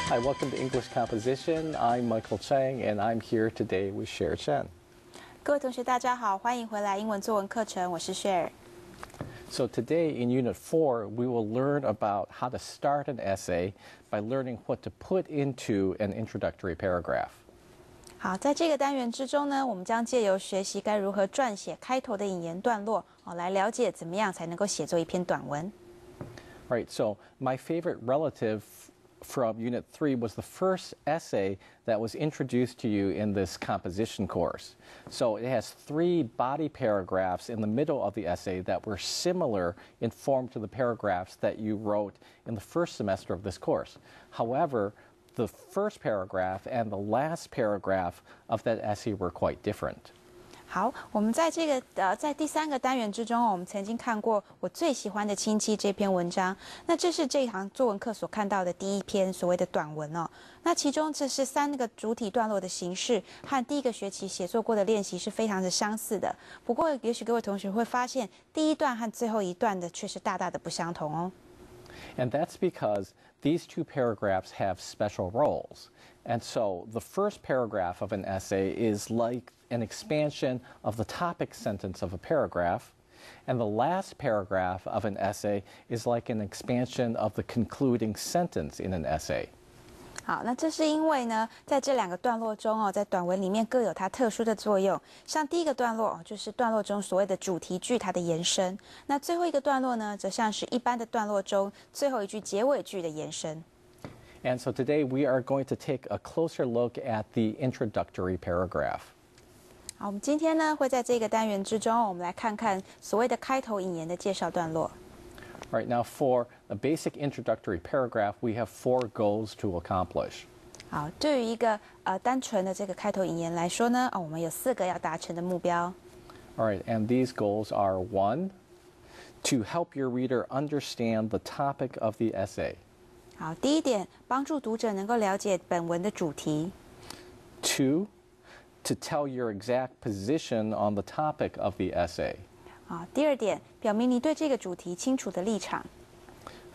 Hi, welcome to English Composition. I'm Michael Chang, and I'm here today with Cher Chen. 各位同学，大家好，欢迎回来英文作文课程，我是 Cher。 So today in Unit 4, we will learn about how to start an essay by learning what to put into an introductory paragraph. 好，在这个单元之中呢，我们将借由学习该如何撰写开头的引言段落，来了解怎么样才能够写作一篇短文。Right, so my favorite relative from Unit 3 was the first essay that was introduced to you in this composition course. So it has 3 body paragraphs in the middle of the essay that were similar in form to the paragraphs that you wrote in the first semester of this course. However, the first paragraph and the last paragraph of that essay were quite different. 好，我们在在第3个单元之中，我们曾经看过我最喜欢的亲戚这篇文章。那这是这一堂作文课所看到的第一篇所谓的短文哦。那其中这是3个主体段落的形式，和第一个学期写作过的练习是非常的相似的。不过，也许各位同学会发现，第一段和最后一段的却是大大的不相同哦。And that's because these 2 paragraphs have special roles. And so the first paragraph of an essay is like an expansion of the topic sentence of a paragraph, and the last paragraph of an essay is like an expansion of the concluding sentence in an essay. 好，那这是因为呢，在这2个段落中在短文里面各有它特殊的作用。像第一个段落就是段落中所谓的主题句它的延伸，那最后一个段落呢，则像是一般的段落中最后一句结尾句的延伸。And so today we are going to take a closer look at the introductory paragraph. 好，我们今天呢会在这个单元之中，我们来看看所谓的开头引言的介绍段落。All right, now for a basic introductory paragraph, we have 4 goals to accomplish. 好，对于一个单纯的这个开头引言来说呢，我们有4个要达成的目标。All right, and these goals are 1, to help your reader understand the topic of the essay. 好，第一点，帮助读者能够了解本文的主题。2, to tell your exact position on the topic of the essay. 好，第2点，表明你对这个主题清楚的立场。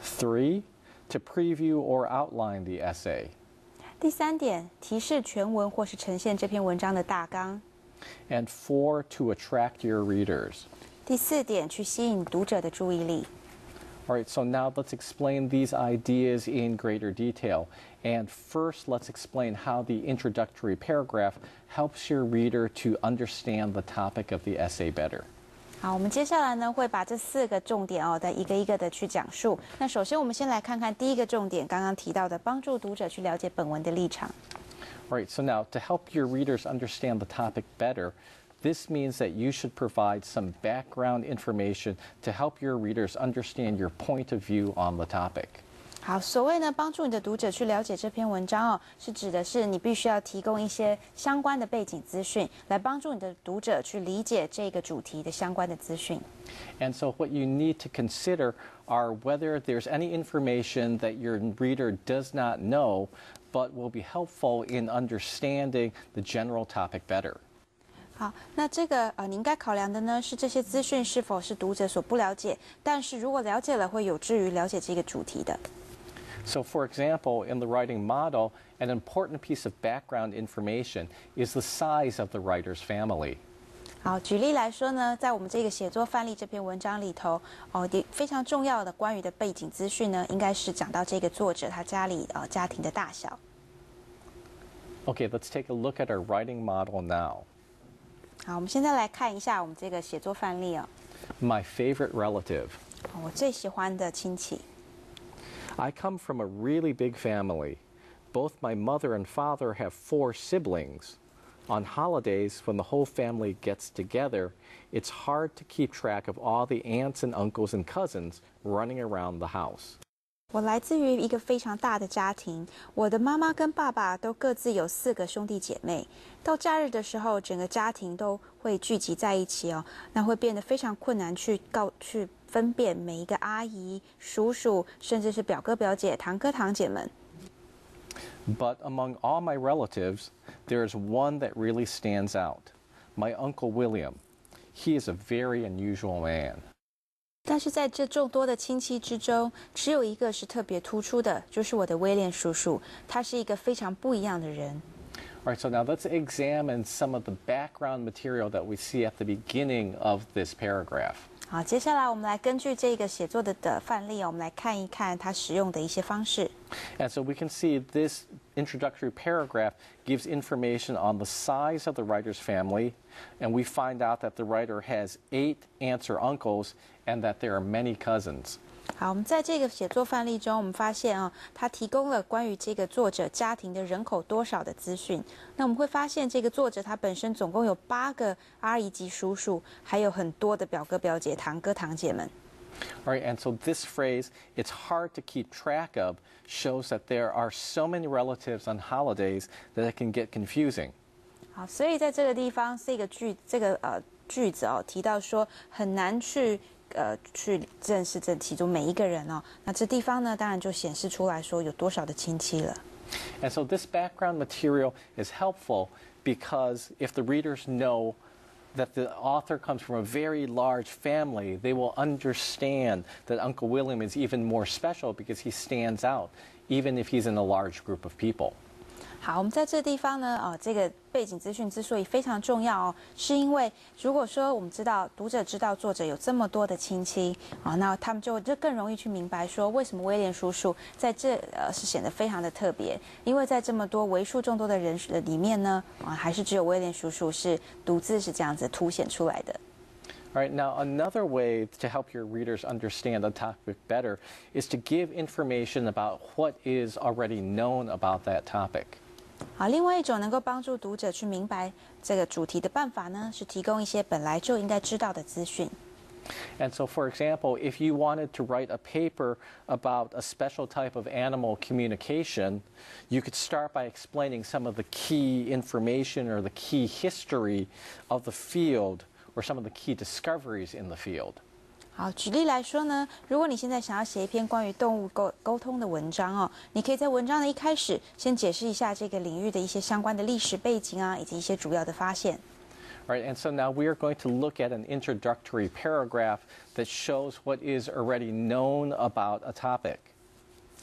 3, to preview or outline the essay. 第3点，提示全文或是呈现这篇文章的大纲。And 4, to attract your readers. 第4点，去吸引读者的注意力。All right, so now let's explain these ideas in greater detail. And first, let's explain how the introductory paragraph helps your reader to understand the topic of the essay better. 好，我们接下来呢会把这4个重点再一个一个的去讲述。那首先我们先来看看第一个重点，刚刚提到的帮助读者去了解本文的立场。All right, so now to help your readers understand the topic better, this means that you should provide some background information to help your readers understand your point of view on the topic. 好，所谓呢帮助你的读者去了解这篇文章是指的是你必须要提供一些相关的背景资讯，来帮助你的读者去理解这个主题的相关的资讯。And so what you need to consider are whether there's any information that your reader does not know, but will be helpful in understanding the general topic better. 好，那这个你应该考量的呢是这些资讯是否是读者所不了解，但是如果了解了会有助于了解这个主题的。So for example, in the writing model, an important piece of background information is the size of the writer's family. 好，举例来说呢，在我们这个写作范例这篇文章里头，非常重要的关于的背景资讯呢，应该是讲到这个作者他家里家庭的大小。Okay, let's take a look at our writing model now. 好，我们现在来看一下我们这个写作范例My favorite relative. 我最喜欢的亲戚。I come from a really big family. Both my mother and father have 4 siblings. On holidays, when the whole family gets together, it's hard to keep track of all the aunts and uncles and cousins running around the house. 我来自于一个非常大的家庭，我的妈妈跟爸爸都各自有4个兄弟姐妹。到假日的时候，整个家庭都会聚集在一起那会变得非常困难去分辨每一个阿姨、叔叔，甚至是表哥表姐、堂哥堂姐们。But among all my relatives, there is one that really stands out. My Uncle William. He is a very unusual man. 但是在这众多的亲戚之中，只有一个是特别突出的，就是我的威廉叔叔。他是一个非常不一样的人。All right, so now let's examine some of the background material that we see at the beginning of this paragraph. 好，接下来我们来根据这个写作的范例，我们来看一看他使用的一些方式。And so we can see this introductory paragraph gives information on the size of the writer's family, and we find out that the writer has 8 aunts or uncles and that there are many cousins. 好，我们在这个写作范例中，我们发现他提供了关于这个作者家庭的人口多少的资讯。那我们会发现，这个作者他本身总共有8个阿姨及叔叔，还有很多的表哥表姐、堂哥堂姐们。All right, and so this phrase, "it's hard to keep track of," shows that there are so many relatives on holidays that it can get confusing. 好，所以在这个地方，这个句子提到说很难去认识这其中每一个人哦。那这地方呢，当然就显示出来说有多少的亲戚了。And so this background material is helpful because if the readers know that the author comes from a very large family, they will understand that Uncle William is even more special because he stands out, even if he's in a large group of people. 好，我们在这个地方呢，这个背景资讯之所以非常重要哦，是因为如果说我们知道读者知道作者有这么多的亲戚那他们就更容易去明白说为什么威廉叔叔在这是显得非常的特别，因为在这么多为数众多的人里面呢，还是只有威廉叔叔是独自是这样子凸显出来的。All right, now another way to help your readers understand a topic better is to give information about what is already known about that topic. 好，另外一种能够帮助读者去明白这个主题的办法呢，是提供一些本来就应该知道的资讯。And so, for example, if you wanted to write a paper about a special type of animal communication, you could start by explaining some of the key information or the key history of the field or some of the key discoveries in the field. 好，举例来说呢，如果你现在想要写一篇关于动物沟通的文章你可以在文章的一开始先解释一下这个领域的一些相关的历史背景以及一些主要的发现。Right, and so now we are going to look at an introductory paragraph that shows what is already known about a topic.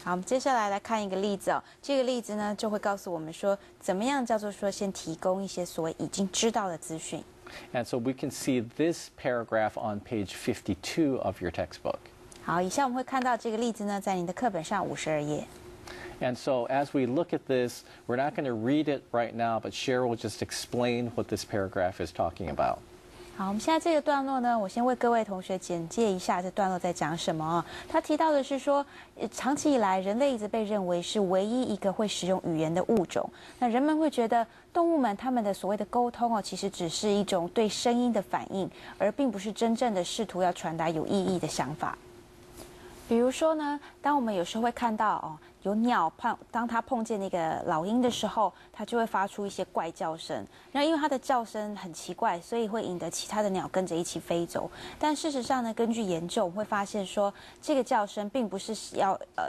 好，我们接下来来看一个例子这个例子呢就会告诉我们说，怎么样叫做说先提供一些所谓已经知道的资讯。And so we can see this paragraph on page 52 of your textbook. 好，以下我们会看到这个例子呢，在您的课本上52页。And so as we look at this, we're not going to read it right now, but Cheryl will just explain what this paragraph is talking about. 好，我们现在这个段落呢，我先为各位同学简介一下这段落在讲什么他提到的是说，长期以来人类一直被认为是唯一一个会使用语言的物种。那人们会觉得动物们他们的所谓的沟通其实只是一种对声音的反应，而并不是真正的试图要传达有意义的想法。比如说呢，当我们有时候会看到有鸟当它碰见那个老鹰的时候，它就会发出一些怪叫声。然后因为它的叫声很奇怪，所以会引得其他的鸟跟着一起飞走。但事实上呢，根据研究，我们会发现说，这个叫声并不是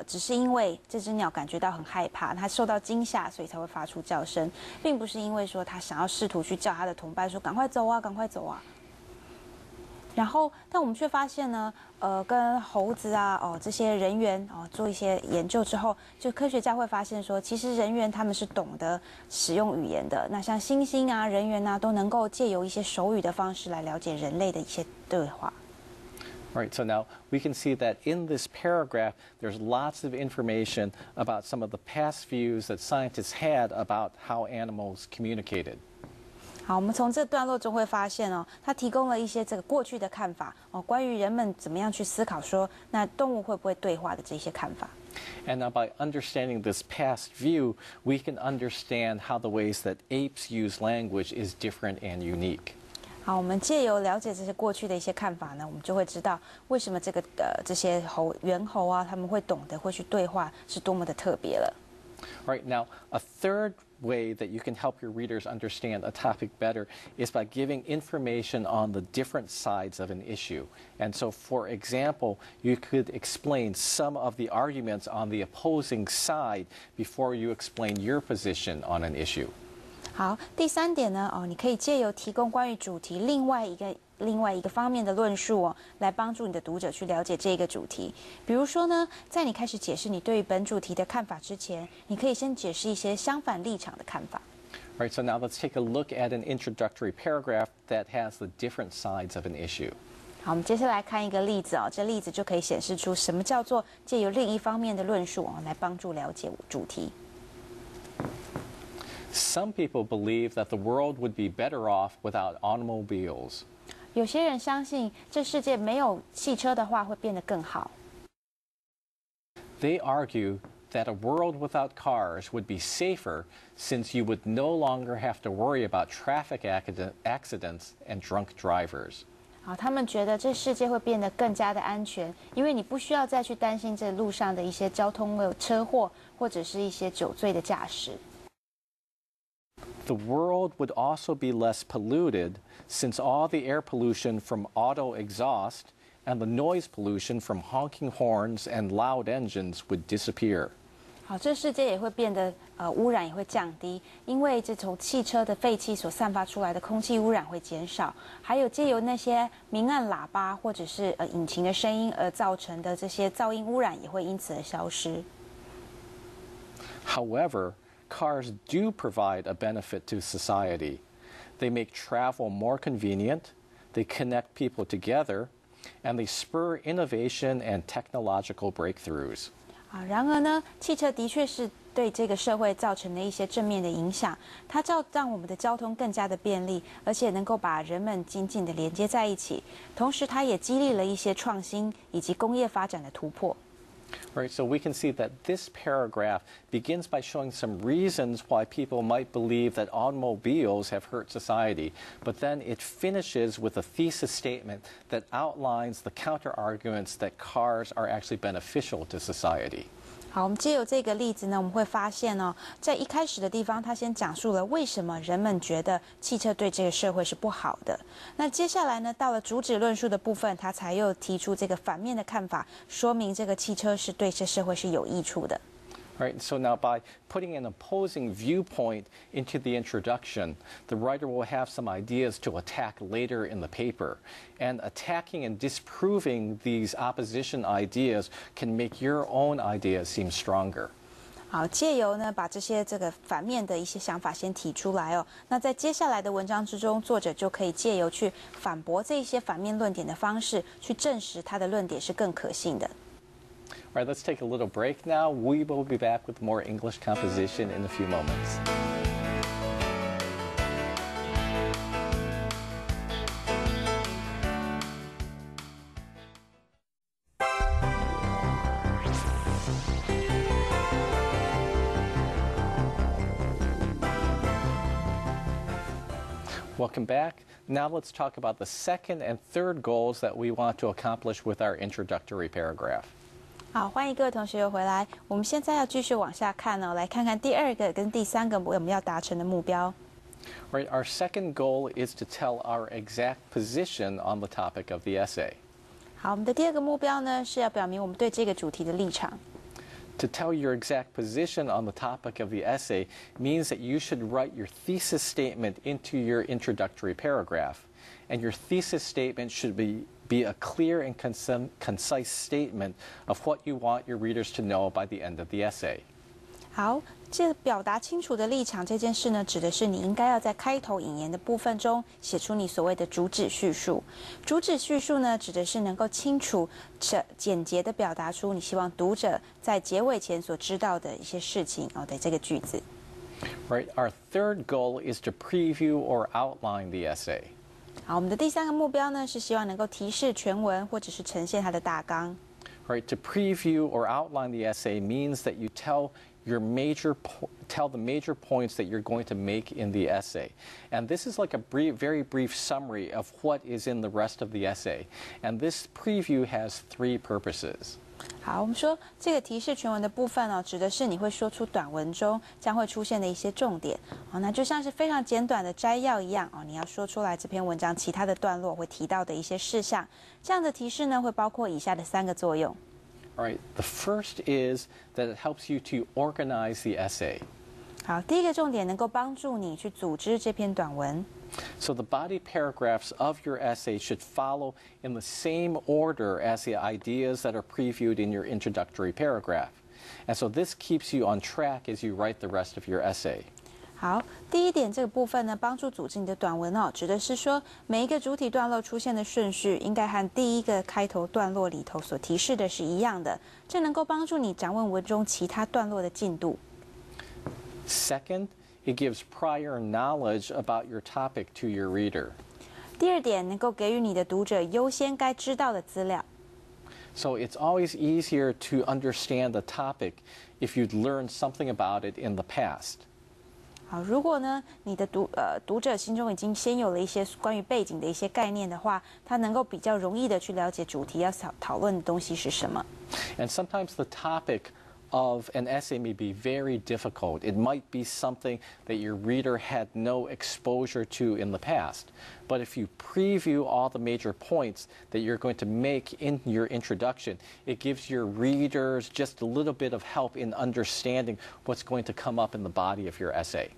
只是因为这只鸟感觉到很害怕，它受到惊吓，所以才会发出叫声，并不是因为说它想要试图去叫它的同伴说赶快走啊，赶快走啊。然后，但我们却发现呢，跟猴子这些人猿做一些研究之后，就科学家会发现说，其实人猿他们是懂得使用语言的。那像猩猩人猿都能够借由一些手语的方式来了解人类的一些对话。Right, so now we can see that in this paragraph, there's lots of information about some of the past views that scientists had about how animals communicated. 好，我们从这段落中会发现它提供了一些这个过去的看法关于人们怎么样去思考说，那动物会不会对话的这些看法。And now by understanding this past view, we can understand how the ways that apes use language is different and unique. 好，我们借由了解这些过去的一些看法呢，我们就会知道为什么这些猿猴他们会懂得会去对话是多么的特别了。Right, now a third way that you can help your readers understand a topic better is by giving information on the different sides of an issue. And so, for example, you could explain some of the arguments on the opposing side before you explain your position on an issue. 好，第三点呢，你可以借由提供关于主题另外一个方面的论述来帮助你的读者去了解这个主题。比如说呢，在你开始解释你对于本主题的看法之前，你可以先解释一些相反立场的看法。All right, so now let's take a look at an introductory paragraph that has the different sides of an issue. 好，我们接下来看一个例子这例子就可以显示出什么叫做借由另一方面的论述来帮助了解主题。Some people believe that the world would be better off without automobiles. 有些人相信这世界没有汽车的话会变得更好。They argue that a world without cars would be safer since you would no longer have to worry about traffic accidents and drunk drivers. 好，他们觉得这世界会变得更加的安全，因为你不需要再去担心这路上的一些交通的车祸或者是一些酒醉的驾驶。The world would also be less polluted since all the air pollution from auto exhaust and the noise pollution from honking horns and loud engines would disappear. 好，这世界也会变得污染也会降低，因为这从汽车的废气所散发出来的空气污染会减少，还有借由那些明暗喇叭或者是引擎的声音而造成的这些噪音污染也会因此而消失。However, cars do provide a benefit to society. They make travel more convenient, they connect people together, and they spur innovation and technological breakthroughs. 然而呢，汽车的确是对这个社会造成了一些正面的影响，它让我们的交通更加的便利，而且能够把人们紧紧的连接在一起。同时，它也激励了一些创新以及工业发展的突破。Right, so we can see that this paragraph begins by showing some reasons why people might believe that automobiles have hurt society, but then it finishes with a thesis statement that outlines the counter-arguments that cars are actually beneficial to society. 好，我们借由这个例子呢，我们会发现在一开始的地方，他先讲述了为什么人们觉得汽车对这个社会是不好的。那接下来呢，到了主旨论述的部分，他才又提出这个反面的看法，说明这个汽车是对这社会是有益处的。Right, so now by putting an opposing viewpoint into the introduction, the writer will have some ideas to attack later in the paper. And attacking and disproving these opposition ideas can make your own ideas seem stronger. 好，借由呢把这个反面的一些想法先提出来那在接下来的文章之中，作者就可以借由去反驳这些反面论点的方式，去证实他的论点是更可信的。All right, let's take a little break now. We will be back with more English composition in a few moments. Welcome back. Now let's talk about the second and third goals that we want to accomplish with our introductory paragraph. 好，欢迎各位同学又回来。我们现在要继续往下看来看看第二个跟第三个我们要达成的目标。Right, our second goal is to tell our exact position on the topic of the essay. 好，我们的第二个目标呢是要表明我们对这个主题的立场。To tell your exact position on the topic of the essay means that you should write your thesis statement into your introductory paragraph. And your thesis statement should be a clear and concise statement of what you want your readers to know by the end of the essay. 好，这表达清楚的立场这件事呢，指的是你应该要在开头引言的部分中写出你所谓的主旨叙述。主旨叙述呢，指的是能够清楚、简洁地表达出你希望读者在结尾前所知道的一些事情的这个句子。Right. Our third goal is to preview or outline the essay. 好，我们的第三个目标呢，是希望能够提示全文或者是呈现它的大纲。Right. To preview or outline the essay means that you tell the major points that you're going to make in the essay. And this is like a very brief summary of what is in the rest of the essay. And this preview has three purposes. 好，我们说这个提示全文的部分指的是你会说出短文中将会出现的一些重点那就像是非常简短的摘要一样你要说出来这篇文章其他的段落会提到的一些事项。这样的提示呢，会包括以下的3个作用。All right. The first is that it helps you to organize the essay. 好，第一个重点能够帮助你去组织这篇短文。So the body paragraphs of your essay should follow in the same order as the ideas that are previewed in your introductory paragraph. And so this keeps you on track as you write the rest of your essay. 好，第一点这个部分呢，帮助组织你的短文哦，指的是说每一个主体段落出现的顺序应该和第一个开头段落里头所提示的是一样的，这能够帮助你掌握文中其他段落的进度。Second, it gives prior knowledge about your topic to your reader. 第二点，能够给予你的读者优先该知道的资料。So it's always easier to understand the topic if you'd learned something about it in the past. 好，如果呢你的读者心中已经先有了一些关于背景的一些概念的话，他能够比较容易的去了解主题要讨论的东西是什么。And sometimes the topic of an essay may be very difficult. It might be something that your reader had no exposure to in the past. But if you preview all the major points that you're going to make in your introduction, it gives your readers just a little bit of help in understanding what's going to come up in the body of your essay.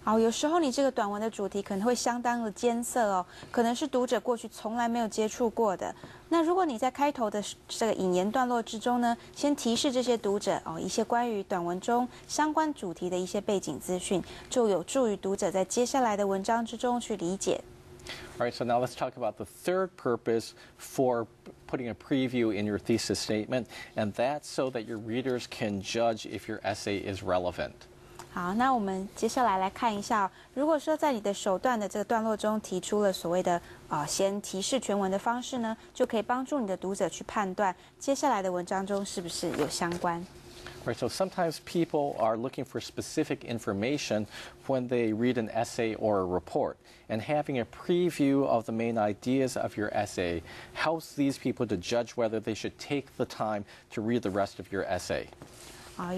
好，有时候你这个短文的主题可能会相当的艰涩哦，可能是读者过去从来没有接触过的。那如果你在开头的这个引言段落之中呢，先提示这些读者哦一些关于短文中相关主题的一些背景资讯，就有助于读者在接下来的文章之中去理解。All right, so now let's talk about the third purpose for putting a preview in your thesis statement, and that's so that your readers can judge if your essay is relevant. 好，那我们接下来看一下，如果说在你的首段的这个段落中提出了所谓的先提示全文的方式呢，就可以帮助你的读者去判断接下来的文章中是不是有相关。Right, so sometimes people are looking for specific information when they read an essay or a report, and having a preview of the main ideas of your essay helps these people to judge whether they should take the time to read the rest of your essay.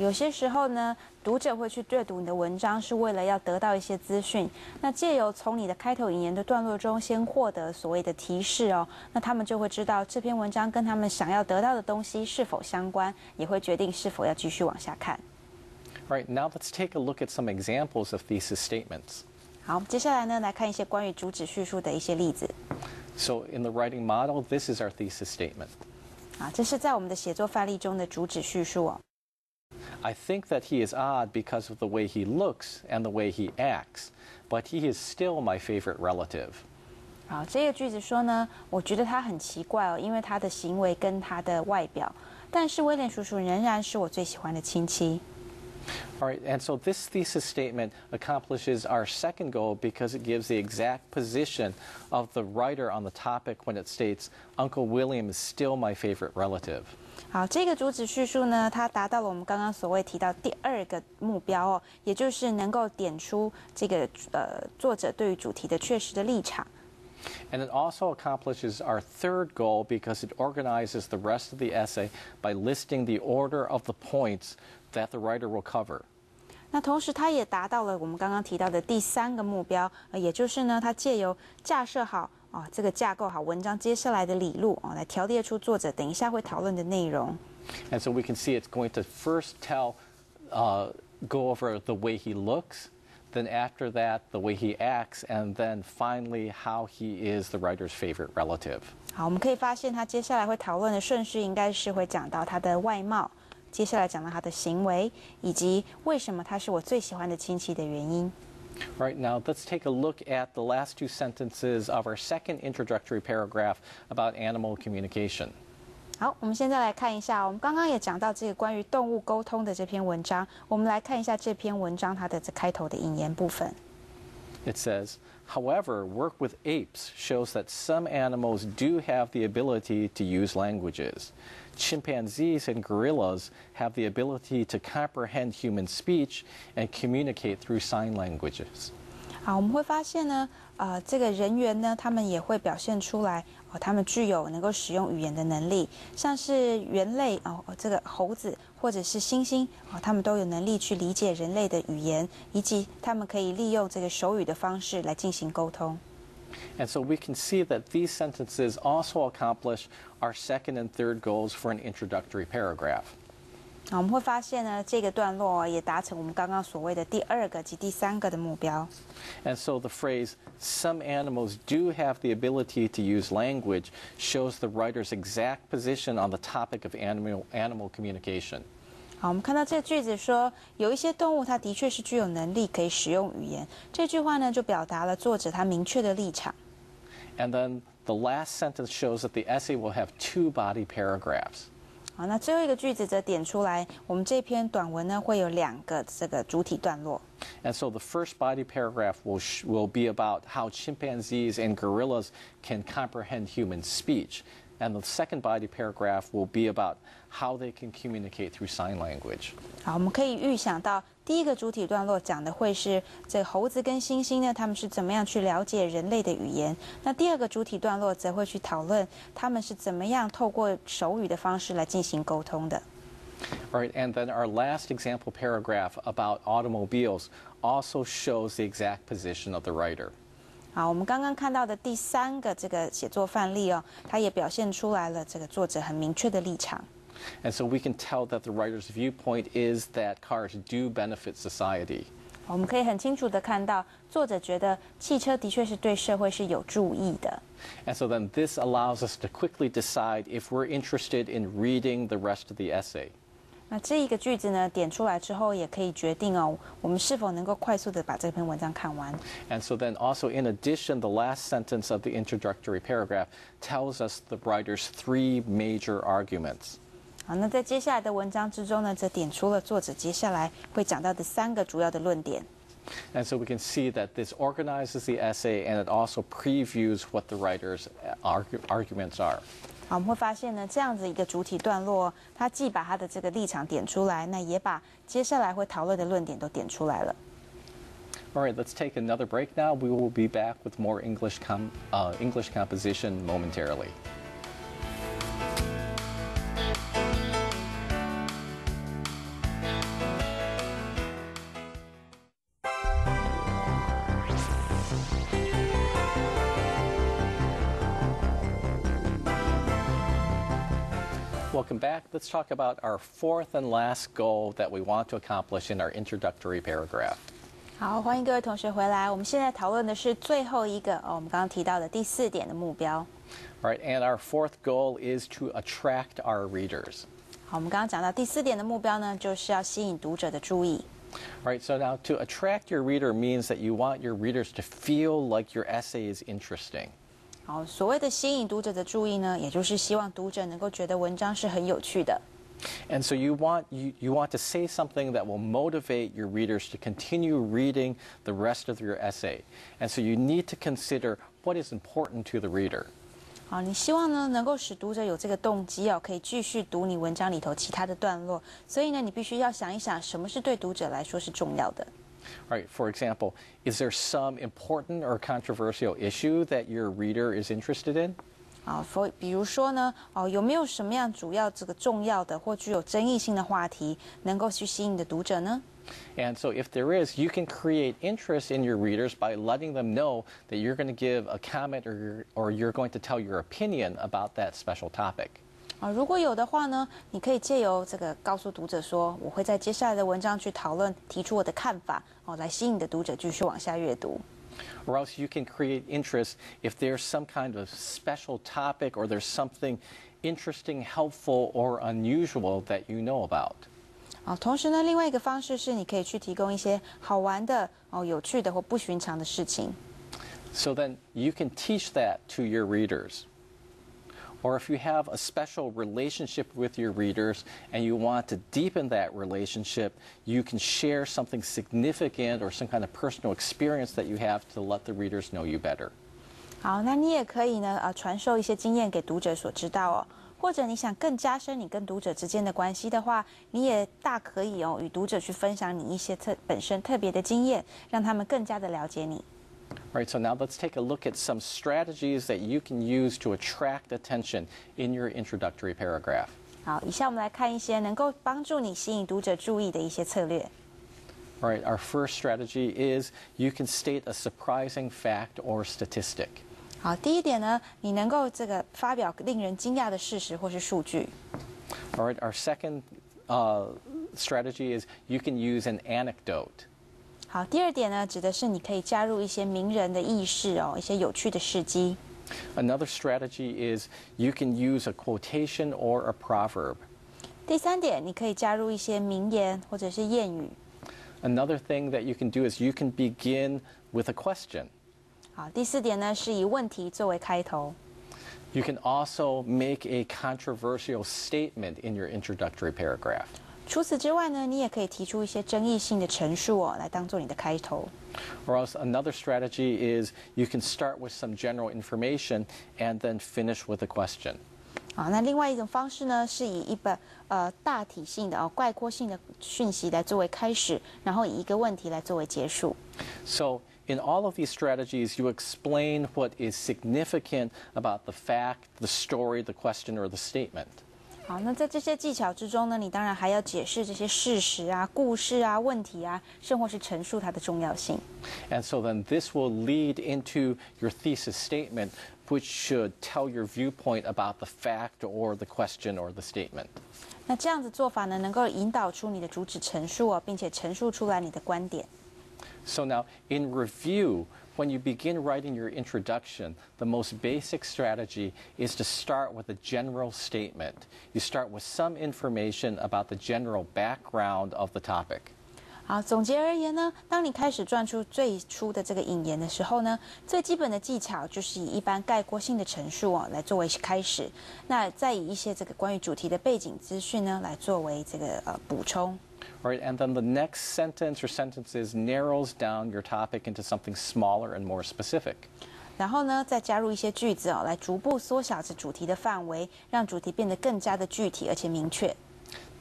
有些时候呢，读者会去阅读你的文章，是为了要得到一些资讯。那借由从你的开头引言的段落中，先获得所谓的提示哦，那他们就会知道这篇文章跟他们想要得到的东西是否相关，也会决定是否要继续往下看。All right, now let's take a look at some examples of thesis statements. 好，接下来呢，来看一些关于主旨叙述的一些例子。So in the writing model, this is our thesis statement. 这是在我们的写作范例中的主旨叙述哦。I think that he is odd because of the way he looks and the way he acts, but he is still my favorite relative. 好，这个句子说呢，我觉得他很奇怪哦，因为他的行为跟他的外表，但是威廉叔叔仍然是我最喜欢的亲戚。All right, and so this thesis statement accomplishes our second goal because it gives the exact position of the writer on the topic when it states, Uncle William is still my favorite relative. 好，这个主旨叙述呢，它达到了我们刚刚所谓提到第二个目标哦，也就是能够点出这个作者对于主题的确实的立场。And it also accomplishes our third goal because it organizes the rest of the essay by listing the order of the points that the writer will cover. 那同时，它也达到了我们刚刚提到的第三个目标，也就是呢，它借由架设好这个架构好文章接下来的理路来条列出作者等一下会讨论的内容。And so we can see it's going to first go over the way he looks, then after that, the way he acts, and then finally how he is the writer's favorite relative. 好，我们可以发现他接下来会讨论的顺序应该是会讲到他的外貌，接下来讲到他的行为，以及为什么他是我最喜欢的亲戚的原因。Right, now let's take a look at the last two sentences of our second introductory paragraph about animal communication. 好，我们现在来看一下，我们刚刚也讲到这个关于动物沟通的这篇文章，我们来看一下这篇文章它的这开头的引言部分。It says, however, work with apes shows that some animals do have the ability to use languages. Chimpanzees and gorillas have the ability to comprehend human speech and communicate through sign languages. 好，我们会发现呢，这个人猿呢，他们也会表现出来，他们具有能够使用语言的能力，像是猿类这个猴子或者是猩猩他们都有能力去理解人类的语言，以及他们可以利用这个手语的方式来进行沟通。And so we can see that these sentences also accomplish our second and third goals for an introductory paragraph. 我们会发现呢，这个段落也达成我们刚刚所谓的第2个及第3个的目标。And so the phrase, some animals do have the ability to use language, shows the writer's exact position on the topic of animal communication. 好，我们看到这个句子说，有一些动物它的确是具有能力可以使用语言。这句话呢，就表达了作者他明确的立场。And then the last sentence shows that the essay will have 2 body paragraphs. 好，那最后一个句子则点出来，我们这篇短文呢会有2个这个主体段落。And so the first body paragraph will be about how chimpanzees and gorillas can comprehend human speech. And the second body paragraph will be about how they can communicate through sign language. 好，我们可以预想到，第一个主体段落讲的会是这个猴子跟猩猩呢，他们是怎么样去了解人类的语言。那第2个主体段落则会去讨论他们是怎么样透过手语的方式来进行沟通的。All right, and then our last example paragraph about automobiles also shows the exact position of the writer. 好，我们刚刚看到的第3个这个写作范例哦，它也表现出来了这个作者很明确的立场。And so we can tell that the writer's viewpoint is that cars do benefit society. 我们可以很清楚的看到，作者觉得汽车的确是对社会是有助益的。And so then this allows us to quickly decide if we're interested in reading the rest of the essay. 那这一个句子呢，点出来之后，也可以决定哦，我们是否能够快速的把这篇文章看完。And so then also in addition, the last sentence of the introductory paragraph tells us the writer's 3 major arguments. 好，那在接下来的文章之中呢，则点出了作者接下来会讲到的3个主要的论点。And so we can see that this organizes the essay and it also previews what the writer's arguments are. 好，我们会发现呢，这样子一个主体段落，它既把它的这个立场点出来，那也把接下来会讨论的论点都点出来了。All right, let's take another break now. We will be back with more English composition momentarily. Welcome back. Let's talk about our 4th and last goal that we want to accomplish in our introductory paragraph. 好，欢迎各位同学回来。我们现在讨论的是最后一个我们刚刚提到的第4点的目标。All right, and our 4th goal is to attract our readers. 好，我们刚刚讲到第4点的目标呢，就是要吸引读者的注意。All right, so now to attract your reader means that you want your readers to feel like your essay is interesting. 好，所谓的吸引读者的注意呢，也就是希望读者能够觉得文章是很有趣的。And so you want to say something that will motivate your readers to continue reading the rest of your essay. And so you need to consider what is important to the reader. 好，你希望呢能够使读者有这个动机哦，可以继续读你文章里头其他的段落。所以呢，你必须要想一想，什么是对读者来说是重要的。All right, for example, is there some important or controversial issue that your reader is interested in? 啊，比如说呢，有没有什么样主要这个重要的或具有争议性的话题，能够去吸引你的读者呢？ And so if there is, you can create interest in your readers by letting them know that you're going to give a comment or you're going to tell your opinion about that special topic. 如果有的话呢，你可以借由这个告诉读者说，我会在接下来的文章去讨论，提出我的看法，来吸引你的读者继续往下阅读。Or else you can create interest if there's some kind of special topic or there's something interesting, helpful, or unusual that you know about. 同时呢，另外一个方式是你可以去提供一些好玩的、有趣的或不寻常的事情。So then you can teach that to your readers. Or if you have a special relationship with your readers and you want to deepen that relationship, you can share something significant or some kind of personal experience that you have to let the readers know you better. 好，那你也可以呢，传授一些经验给读者所知道哦。或者你想更加深你跟读者之间的关系的话，你也大可以与读者去分享你一些本身特别的经验，让他们更加的了解你。All right, so now let's take a look at some strategies that you can use to attract attention in your introductory paragraph. 好，以下我们来看一些能够帮助你吸引读者注意的一些策略。All right, our first strategy is you can state a surprising fact or statistic. 好，第一点呢，你能够这个发表令人惊讶的事实或是数据。All right, our second strategy is you can use an anecdote. 好，第二点呢，指的是你可以加入一些名人的轶事哦，一些有趣的事迹。Another strategy is you can use a quotation or a proverb. 第三点，你可以加入一些名言或者是谚语。Another thing that you can do is you can begin with a question. 好，第四点呢，是以问题作为开头。You can also make a controversial statement in your introductory paragraph. 除此之外呢，你也可以提出一些争议性的陈述哦，来当做你的开头。Or else another strategy is you can start with some general information and then finish with a question. 好，那另外一种方式呢，是以一本大体性的概括性的讯息来作为开始，然后以一个问题来作为结束。So in all of these strategies, you explain what is significant about the fact, the story, the question, or the statement. 好，那在这些技巧之中呢，你当然还要解释这些事实啊、故事啊、问题啊，甚或是陈述它的重要性。And so then this will lead into your thesis statement, which should tell your viewpoint about the fact or the question or the statement. 那这样子做法呢，能够引导出你的主旨陈述哦，并且陈述出来你的观点。So now, in review, when you begin writing your introduction, the most basic strategy is to start with a general statement. You start with some information about the general background of the topic. 好，总结而言呢，当你开始撰出最初的这个引言的时候呢，最基本的技巧就是以一般概括性的陈述哦来作为开始，那再以一些这个关于主题的背景资讯呢来作为这个补充。Right, and then the next sentence or sentences narrows down your topic into something smaller and more specific. 然后呢，再加入一些句子哦，来逐步缩小这主题的范围，让主题变得更加的具体而且明确。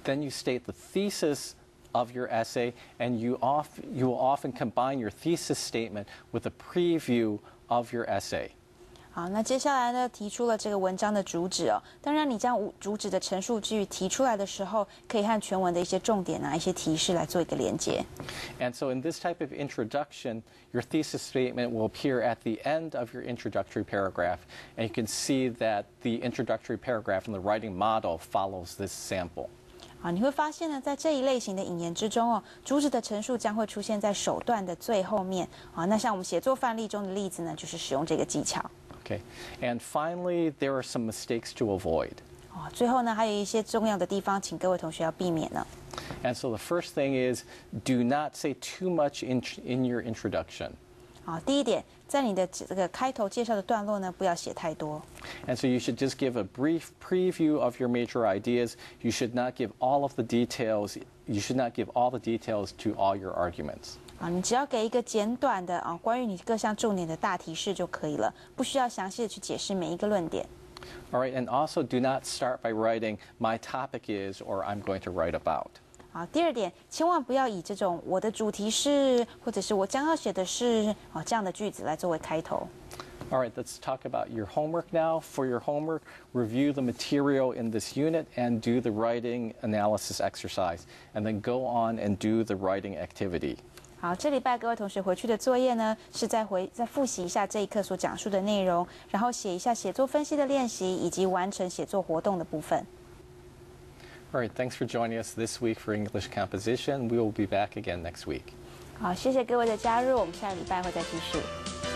Then you state the thesis of your essay, and you will often combine your thesis statement with a preview of your essay. 好，那接下来呢，提出了这个文章的主旨哦。当然，你将主旨的陈述句提出来的时候，可以和全文的一些重点啊、一些提示来做一个连接。And so in this type of introduction, your thesis statement will appear at the end of your introductory paragraph, and you can see that the introductory paragraph in the writing model follows this sample. 啊，你会发现呢，在这一类型的引言之中哦，主旨的陈述将会出现在首段的最后面啊。那像我们写作范例中的例子呢，就是使用这个技巧。Okay, and finally, there are some mistakes to avoid. 哦，最后呢，还有一些重要的地方，请各位同学要避免呢。And so the first thing is, do not say too much in your introduction. 啊，第一点，在你的这个开头介绍的段落呢，不要写太多。And so you should just give a brief preview of your major ideas. You should not give all of the details. You should not give all the details to all your arguments. 啊，你只要给一个简短的关于你各项重点的大提示就可以了，不需要详细的去解释每一个论点。All right, and also do not start by writing, my topic is, or I'm going to write about. 好，第二点，千万不要以这种我的主题是，或者是我将要写的是这样的句子来作为开头。All right, let's talk about your homework now. For your homework, review the material in this unit and do the writing analysis exercise, and then go on and do the writing activity. 好，这礼拜各位同学回去的作业呢，是再复习一下这一课所讲述的内容，然后写一下写作分析的练习，以及完成写作活动的部分。All right, thanks for joining us this week for English composition. We will be back again next week. 好，谢谢各位的加入，我们下个礼拜会再继续。